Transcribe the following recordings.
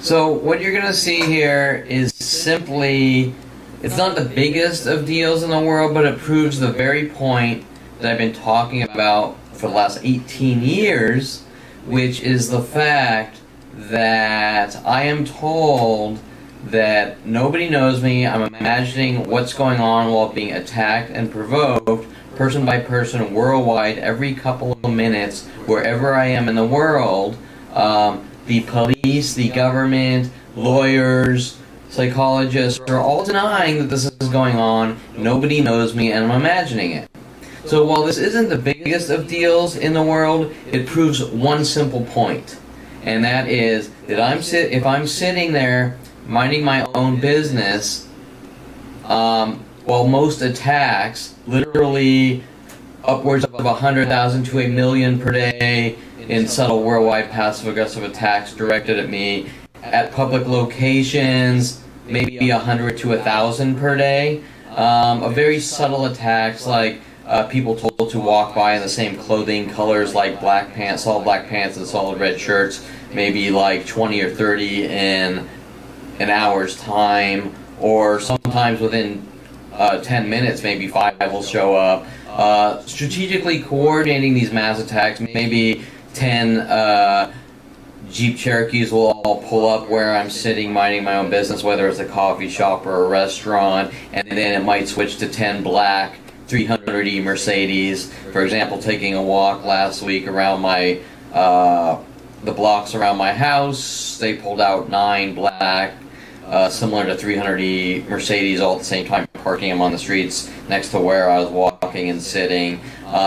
So what you're going to see here is simply, it's not the biggest of deals in the world, but it proves the very point that I've been talking about for the last 18 years, which is the fact that I am told that nobody knows me. I'm imagining what's going on while being attacked and provoked, person by person, worldwide, every couple of minutes, wherever I am in the world. The police, the government, lawyers, psychologists are all denying that this is going on. Nobody knows me, and I'm imagining it. So while this isn't the biggest of deals in the world, it proves one simple point, and that is that if I'm sitting there minding my own business, while most attacks, literally upwards of 100,000 to 1 million per day in subtle worldwide passive-aggressive attacks directed at me at public locations, maybe 100 to 1,000 per day, of very subtle attacks like people told to walk by in the same clothing colors like black pants, solid black pants and solid red shirts, maybe like 20 or 30 in an hour's time, or sometimes within 10 minutes, maybe 5 will show up. Strategically coordinating these mass attacks, maybe 10 Jeep Cherokees will all pull up where I'm sitting minding my own business, whether it's a coffee shop or a restaurant, and then it might switch to 10 black 300E Mercedes. For example, taking a walk last week around my the blocks around my house, they pulled out 9 black similar to 300E Mercedes all at the same time, parking them on the streets next to where I was walking and sitting.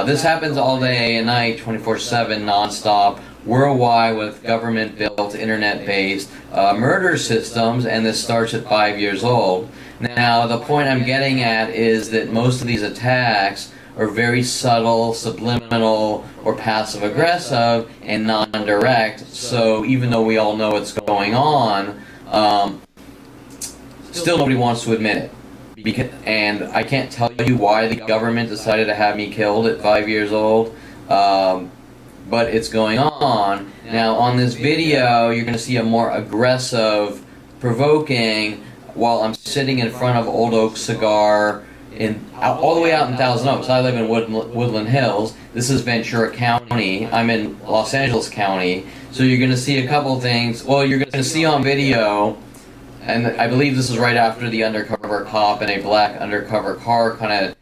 This happens all day and night, 24/7, non-stop, worldwide, with government-built, internet-based murder systems, and this starts at 5 years old. Now, the point I'm getting at is that most of these attacks are very subtle, subliminal, or passive-aggressive, and non-direct, so even though we all know what's going on, still nobody wants to admit it. And I can't tell you why the government decided to have me killed at 5 years old, but it's going on. Now, on this video, you're going to see a more aggressive, provoking, while I'm sitting in front of Old Oaks Cigar, all the way out in Thousand Oaks. I live in Woodland Hills. This is Ventura County. I'm in Los Angeles County. So you're going to see a couple things. Well, you're going to see on video, and I believe this is right after the undercover cop in a black undercover car kind of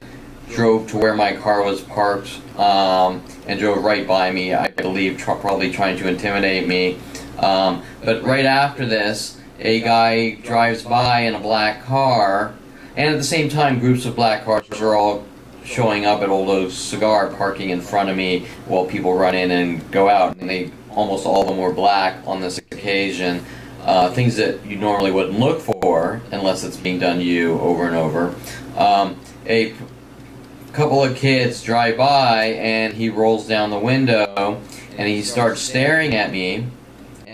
drove to where my car was parked and drove right by me, I believe, probably trying to intimidate me. But right after this, a guy drives by in a black car, and at the same time, groups of black cars are all showing up at Old Oaks Cigar, parking in front of me while people run in and go out, and almost all of them were black on this occasion. Things that you normally wouldn't look for unless it's being done to you over and over. A couple of kids drive by, and he rolls down the window, and he starts staring at me.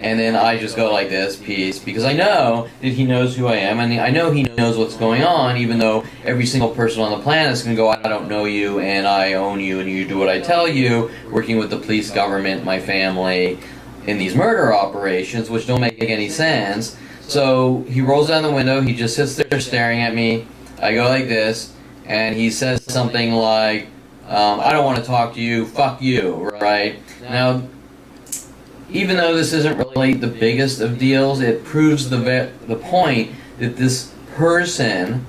And then I just go like this, peace, because I know that he knows who I am, and I know he knows what's going on, even though every single person on the planet is going to go, I don't know you, and I own you, and you do what I tell you, working with the police, government, my family, in these murder operations, which don't make any sense. So he rolls down the window, he just sits there staring at me, I go like this, and he says something like, I don't want to talk to you, fuck you, right? Now, even though this isn't really the biggest of deals, it proves the point that this person,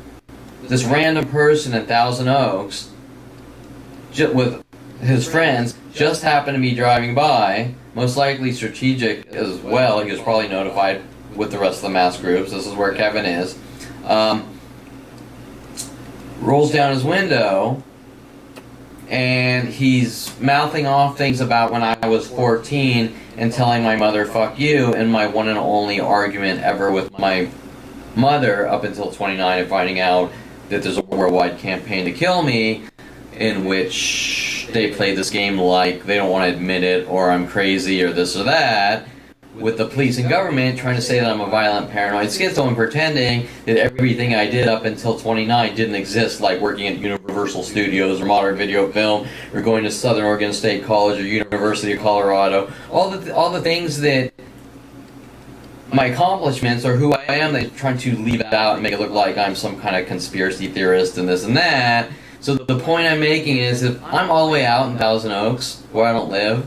this random person in Thousand Oaks, with his friends, just happened to be driving by, most likely strategic as well. He was probably notified with the rest of the mass groups. This is where Kevin is. Rolls down his window, and he's mouthing off things about when I was 14 and telling my mother, fuck you, in my one and only argument ever with my mother up until 29, and finding out that there's a worldwide campaign to kill me, in which they play this game like they don't want to admit it, or I'm crazy, or this or that, with the police and government trying to say that I'm a violent, paranoid schizo, and pretending that everything I did up until 29 didn't exist, like working at Universal Studios or Modern Video Film, or going to Southern Oregon State College or University of Colorado. All the things that my accomplishments or who I am, they're trying to leave it out and make it look like I'm some kind of conspiracy theorist and this and that. So the point I'm making is, if I'm all the way out in Thousand Oaks, where I don't live,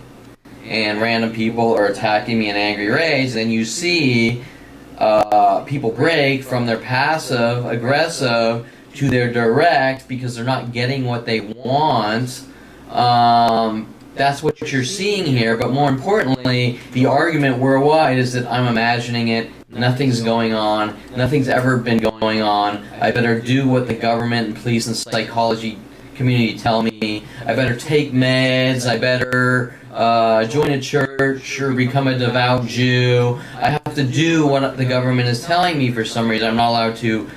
and random people are attacking me in angry rage, then you see people break from their passive aggressive to their direct because they're not getting what they want. That's what you're seeing here, but more importantly, the argument worldwide is that I'm imagining it, nothing's going on, nothing's ever been going on, I better do what the government and police and psychology community tell me, I better take meds, I better join a church or become a devout Jew, I have to do what the government is telling me for some reason. I'm not allowed to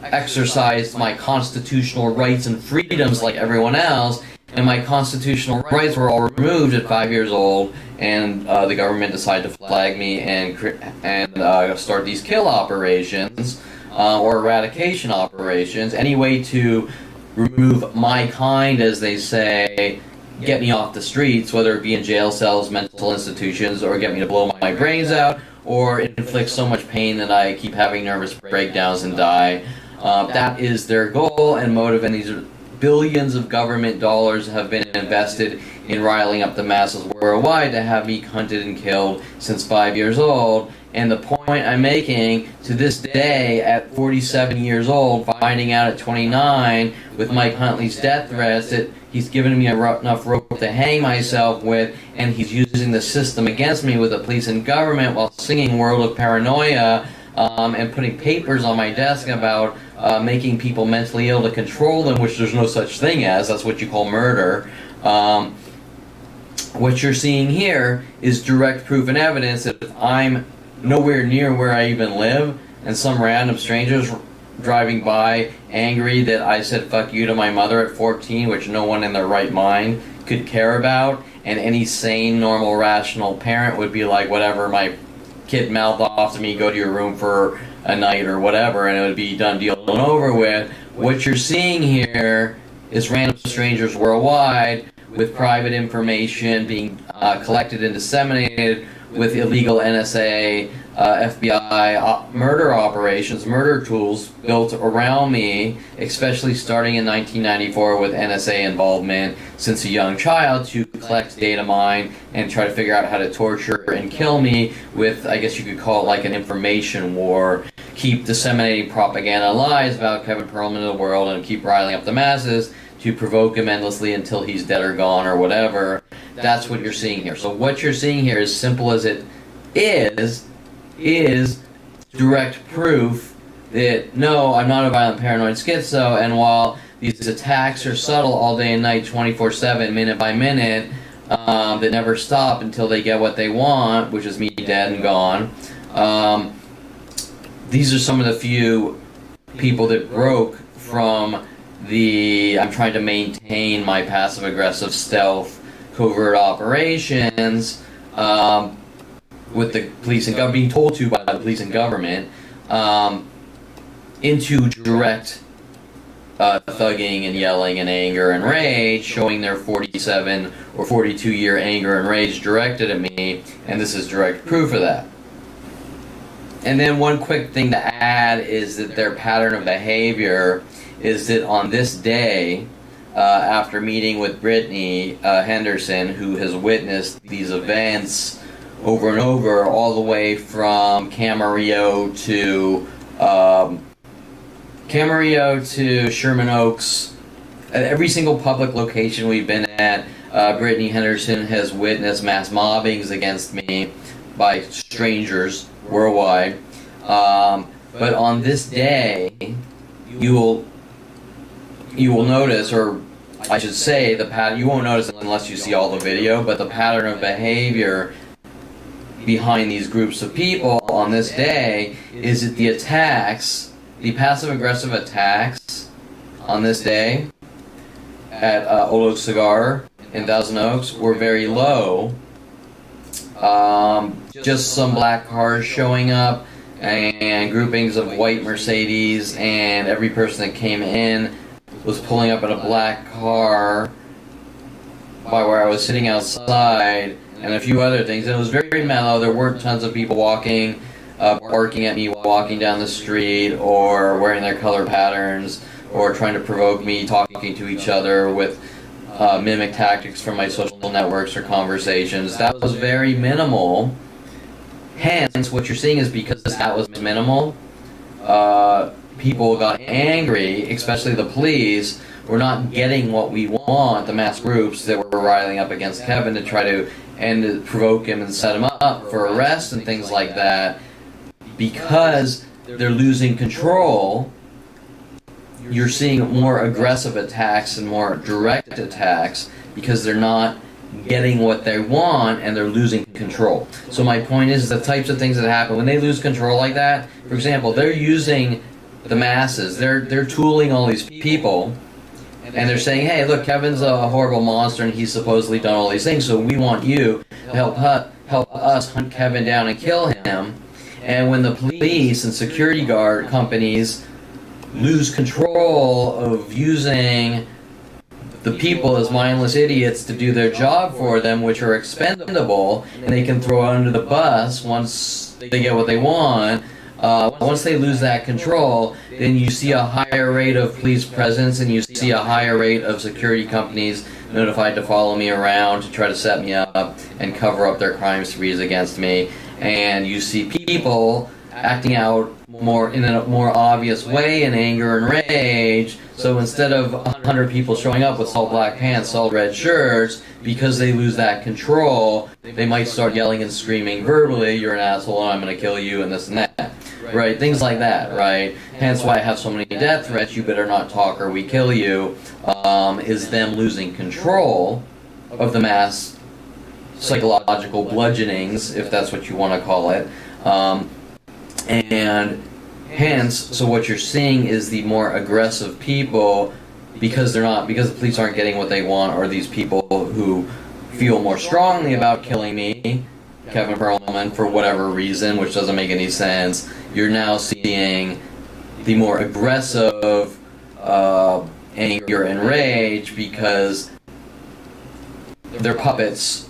exercise my constitutional rights and freedoms like everyone else. And my constitutional rights were all removed at 5 years old, and the government decided to flag me and start these kill operations or eradication operations. Any way to remove my kind, as they say, get me off the streets, whether it be in jail cells, mental institutions, or get me to blow my brains out, or inflict so much pain that I keep having nervous breakdowns and die. That is their goal and motive, and these are billions of government dollars have been invested in riling up the masses worldwide to have me hunted and killed since 5 years old. And the point I'm making, to this day, at 47 years old, finding out at 29 with Mike Huntley's death threats that he's given me enough rope to hang myself with, and he's using the system against me with the police and government while singing World of Paranoia and putting papers on my desk about making people mentally ill to control them, which there's no such thing as. That's what you call murder. What you're seeing here is direct proof and evidence that if I'm nowhere near where I even live, and some random strangers driving by angry that I said fuck you to my mother at 14, which no one in their right mind could care about, and any sane, normal, rational parent would be like, whatever, my kid mouthed off to me, go to your room for a night or whatever, and it would be done, deal, and over with. What you're seeing here is random strangers worldwide with private information being collected and disseminated with illegal NSA, FBI murder operations, murder tools built around me, especially starting in 1994 with NSA involvement since a young child, to collect, data mine, and try to figure out how to torture and kill me with, I guess you could call it like an information war. Keep disseminating propaganda and lies about Kevin Perlman to the world and keep riling up the masses to provoke him endlessly until he's dead or gone or whatever. That's what you're seeing here. So what you're seeing here, as simple as it is direct proof that, no, I'm not a violent paranoid schizo, and while these attacks are subtle all day and night, 24/7, minute by minute, that never stop until they get what they want, which is me dead and gone, these are some of the few people that broke from I'm trying to maintain my passive-aggressive stealth covert operations with the police and government, being told to by the police and government, into direct thugging and yelling and anger and rage, showing their 47 or 42-year anger and rage directed at me, and this is direct proof of that. And then one quick thing to add is that their pattern of behavior is that on this day, after meeting with Brittany Henderson, who has witnessed these events over and over, all the way from Camarillo to Sherman Oaks, at every single public location we've been at, Brittany Henderson has witnessed mass mobbings against me by strangers worldwide. But on this day, you will notice, or I should say, you won't notice unless you see all the video, but the pattern of behavior behind these groups of people on this day is that the attacks, the passive-aggressive attacks on this day at Oaks Cigar in Thousand Oaks were very low. Just some black cars showing up and groupings of white Mercedes, and every person that came in was pulling up in a black car by where I was sitting outside, and a few other things. And it was very mellow. There weren't tons of people walking barking at me walking down the street, or wearing their color patterns, or trying to provoke me talking to each other with mimic tactics from my social networks or conversations. That was very minimal. Hence, what you're seeing is because that was minimal, people got angry, especially the police. We're not getting what we want, the mass groups that were riling up against Kevin to try to provoke him and set him up for arrest and things like that. Because they're losing control, you're seeing more aggressive attacks and more direct attacks because they're not getting what they want and they're losing control. So my point is the types of things that happen when they lose control like that. For example, they're using the masses. They're tooling all these people, and they're saying, hey, look, Kevin's a horrible monster and he's supposedly done all these things, so we want you to help us hunt Kevin down and kill him. And when the police and security guard companies lose control of using the people as mindless idiots to do their job for them, which are expendable, and they can throw under the bus once they get what they want. Once they lose that control, then you see a higher rate of police presence, and you see a higher rate of security companies notified to follow me around to try to set me up and cover up their crime sprees against me. And you see people acting out in a more obvious way in anger and rage. So instead of 100 people showing up with all black pants, all red shirts, because they lose that control, they might start yelling and screaming verbally, you're an asshole and I'm going to kill you and this and that. Right? Things like that, right? Hence why I have so many death threats, you better not talk or we kill you, is them losing control of the mass psychological bludgeonings, if that's what you want to call it. And hence, so what you're seeing is the more aggressive people, because the police aren't getting what they want, or these people who feel more strongly about killing me, Kevin Perlman, for whatever reason, which doesn't make any sense. You're now seeing the more aggressive anger and rage because they're puppets.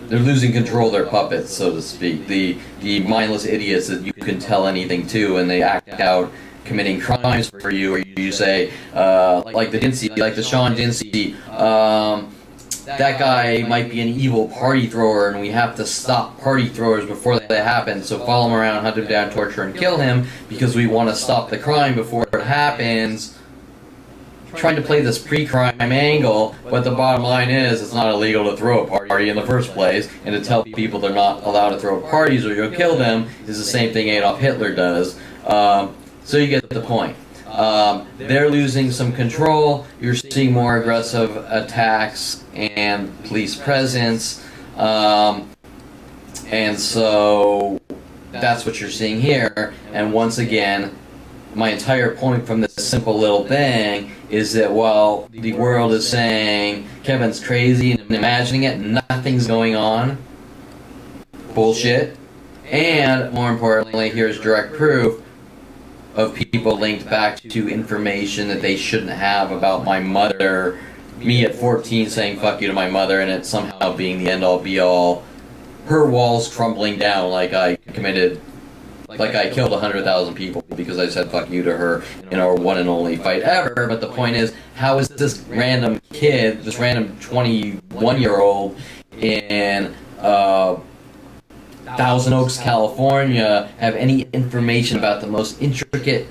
They're losing control of their puppets, so to speak. The mindless idiots that you can tell anything to, and they act out committing crimes for you, or you say, like the Sean Dinsey, that guy might be an evil party thrower, and we have to stop party throwers before that happens, so follow him around, hunt him down, torture, and kill him, because we want to stop the crime before it happens. Trying to play this pre-crime angle, but the bottom line is it's not illegal to throw a party in the first place, and to tell people they're not allowed to throw parties or you'll kill them is the same thing Adolf Hitler does. So you get the point. They're losing some control, you're seeing more aggressive attacks and police presence, and so that's what you're seeing here. And once again, my entire point from this simple little thing is that while the world is saying Kevin's crazy and imagining it, nothing's going on, bullshit, and more importantly, here's direct proof of people linked back to information that they shouldn't have about my mother, me at 14 saying fuck you to my mother, and it somehow being the end-all be-all, her walls crumbling down like I killed 100,000 people because I said fuck you to her in our one and only fight ever. But the point is, how is this random kid, this random 21-year-old in Thousand Oaks, California, have any information about the most intricate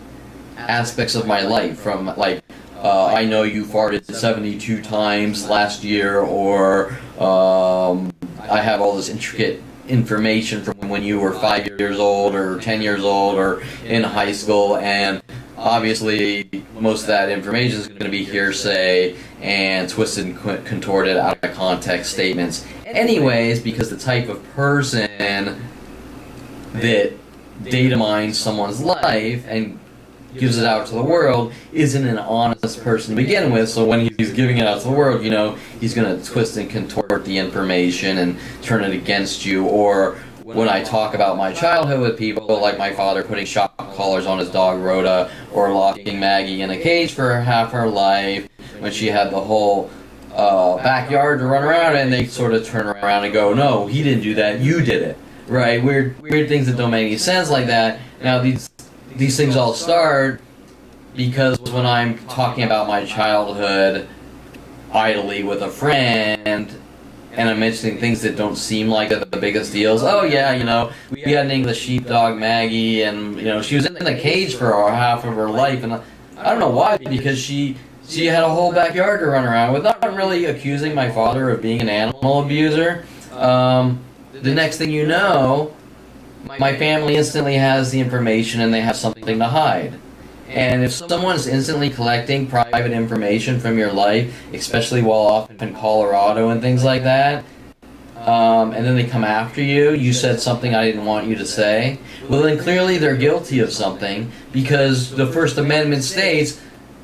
aspects of my life? From like, I know you farted 72 times last year, or I have all this intricate information from when you were 5 years old or 10 years old or in high school, and obviously most of that information is going to be hearsay and twisted and contorted out of context statements anyways, because the type of person that data mines someone's life and gives it out to the world isn't an honest person to begin with. So when he's giving it out to the world, you know, he's going to twist and contort the information and turn it against you. Or when I talk about my childhood with people, like my father putting shock collars on his dog Rhoda, or locking Maggie in a cage for half her life when she had the whole backyard to run around, and they sort of turn around and go, no, he didn't do that, you did it. right? Weird things that don't make any sense like that. Now these things all start because when I'm talking about my childhood idly with a friend, and I'm mentioning things that don't seem like the biggest deals. Oh yeah, you know, we had an English sheepdog, Maggie, and you know, she was in a cage for half of her life, and I don't know why, because she had a whole backyard to run around with. Not really accusing my father of being an animal abuser. The next thing you know, my family instantly has the information and they have something to hide. And if someone's instantly collecting private information from your life, especially while off in Colorado and things like that, and then they come after you, you said something I didn't want you to say, well then clearly they're guilty of something, because the First Amendment states,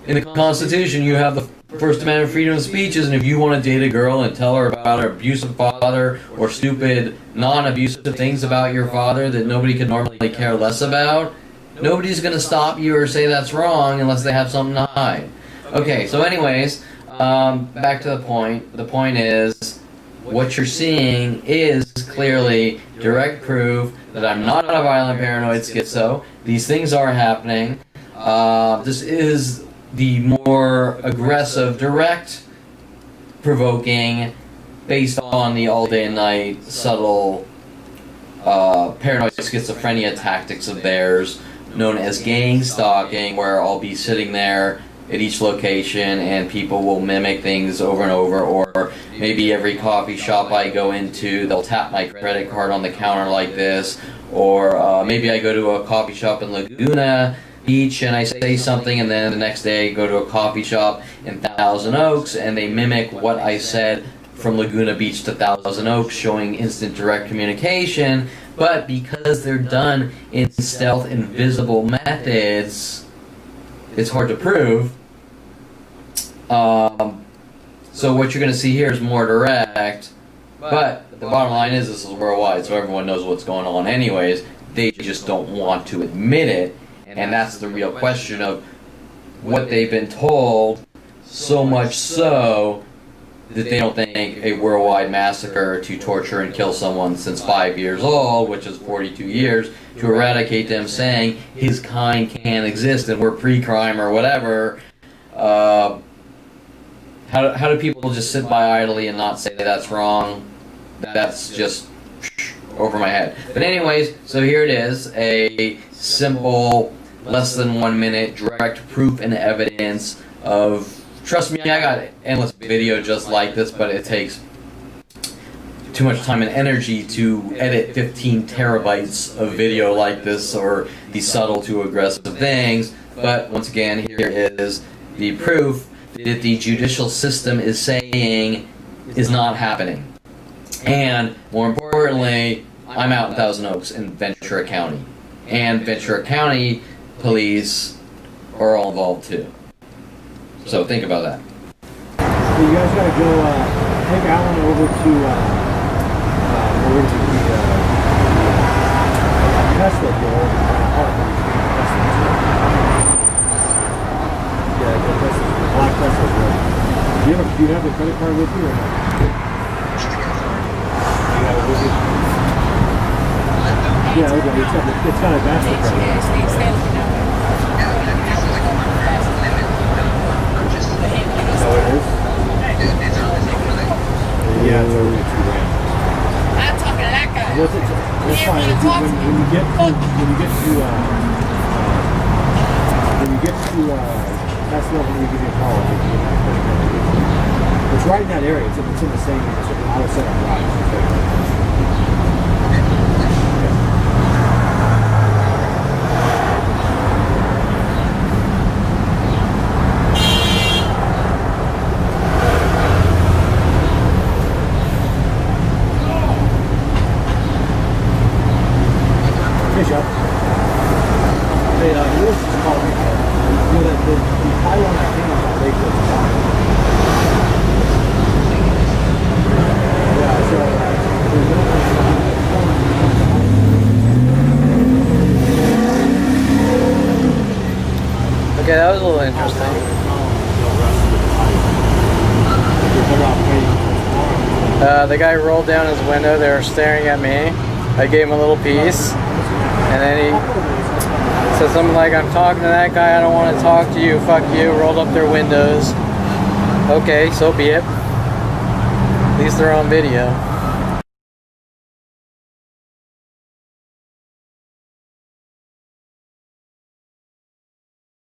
in the Constitution you have the First Amendment freedom of speeches, and if you want to date a girl and tell her about her abusive father or stupid, non-abusive things about your father that nobody could normally care less about, nobody's going to stop you or say that's wrong unless they have something to hide. Okay, so anyways, back to the point. The point is, what you're seeing is clearly direct proof that I'm not a violent paranoid schizo. These things are happening. This is the more aggressive, direct provoking, based on the all day and night subtle paranoid schizophrenia tactics of theirs, known as gang stalking, where I'll be sitting there at each location and people will mimic things over and over, or maybe every coffee shop I go into, they'll tap my credit card on the counter like this, or maybe I go to a coffee shop in Laguna Beach and I say something, and then the next day I go to a coffee shop in Thousand Oaks and they mimic what I said from Laguna Beach to Thousand Oaks, showing instant direct communication. But because they're done in stealth, invisible methods, it's hard to prove. So what you're going to see here is more direct, but the bottom line is this is worldwide, so everyone knows what's going on anyways. They just don't want to admit it, and that's the real question of what they've been told, so much so that they don't think a worldwide massacre to torture and kill someone since 5 years old, which is 42 years, to eradicate them, saying his kind can't exist and we're pre-crime or whatever. How do people just sit by idly and not say that's wrong? That's just over my head. But anyways, so here it is, a simple, less than 1 minute, direct proof and evidence of, trust me, I got endless video just like this, but it takes too much time and energy to edit 15 terabytes of video like this, or these subtle to aggressive things. But once again, here is the proof that the judicial system is saying is not happening. And more importantly, I'm out in Thousand Oaks in Ventura County. And Ventura County police are all involved too. So think about that. So you guys gotta go take Alan over to where is it? The Tesla dealer. Yeah, the Tesla, the black Tesla dealer. Do you have the credit card with you or not? You have it with you? Yeah, okay. It's not a MasterCard. So it is? Yeah, it's over $2. I'm talking like a... That's fine. When you get to Tesla, when you give me a call, I'll give you my credit card. It's right in that area. It's in the same auto setup drive. Okay, that was a little interesting. The guy rolled down his window, they were staring at me. I gave him a little piece, and then he said something like, I'm talking to that guy, I don't want to talk to you, fuck you, rolled up their windows. Okay, so be it. At least they're on video.